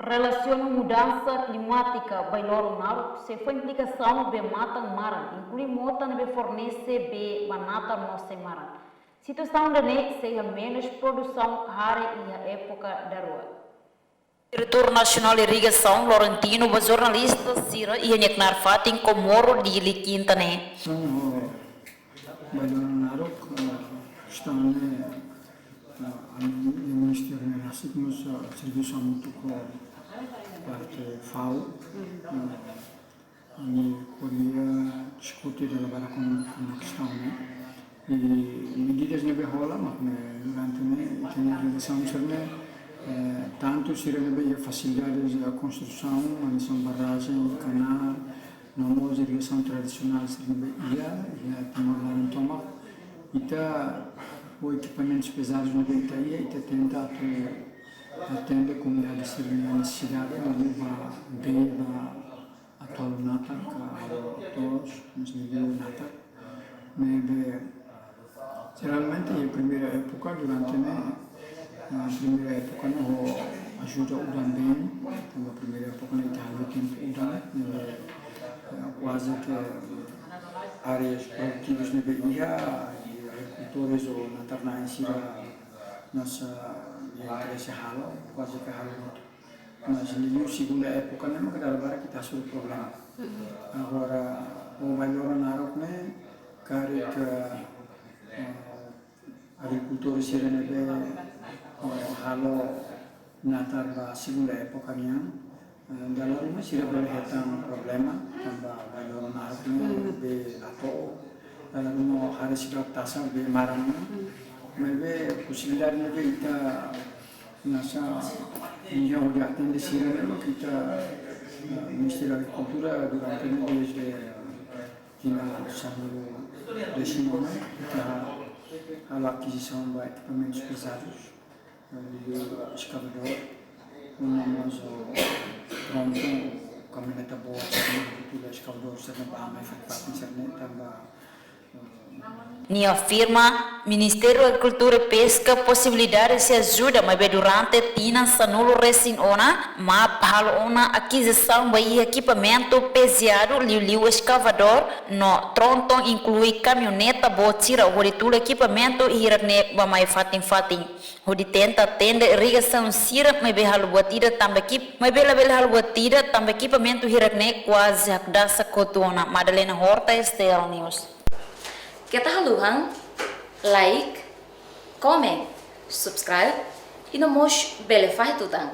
Relaciona mudança climática bailoro naru se foi implicação be mata maran, inclui mota be fornece be banata no se maran. Situação da ne se menos produção rara e a época da rua. Diretor Nacional de Irrigação Laurentino, o jornalista Cira e Neknar Fatin Comoro de Liquintane. Bailoro naru estão no Ministério da Segurança, serviço muito com parte FAO, e poderia discutir agora com uma questão, e medidas não rola, mas durante a realização tanto se rende facilidades de construção, manutenção barragem, canal, não a irrigação tradicional se rende tem toma e o equipamentos pesados no Itaia e tenta atender a comunidade de necessidade, não a atual nata, a todos, nos nível nata, mas geralmente a primeira época durante a primeira época não ajuda o bem, a primeira época na Itália tem quase que áreas produtivas na Bahia e agricultores ou na Tarna em si nossa interesse rala, quase que rala muito. Mas na segunda época não é agora que está sobre o problema. Agora o Bailoro naru que agricultores se ralo na tarba segunda época dalam rumah sila berhutang problema tambah Bailoro naru be atau dalam rumah harus sila tasang be marang maybe possibilidade be ita nasa injau di atende sila kita Ministério da Agricultura durante o mês de São Decimona a aquisição de equipamentos pesados de escavador, nós pronto, caminhoneta boa, tudo escavador, serve para mais fácil, serve também. Ni afirma Ministério da Agricultura e Pesca possibilidade se ajuda mas durante tina sanulo recém ona mas para ona aquisição de equipamento pesado liu escavador no tronton inclui caminhoneta botira o tudo equipamento hirane ba mai fatin o de tenta atende irrigação sira mas hal batida também equip mas hal batida também equipamento hirane quase dasa kotona Madalena Horta Estel News. Kita haluhan, like, comment, subscribe e não mos bele faz tudo.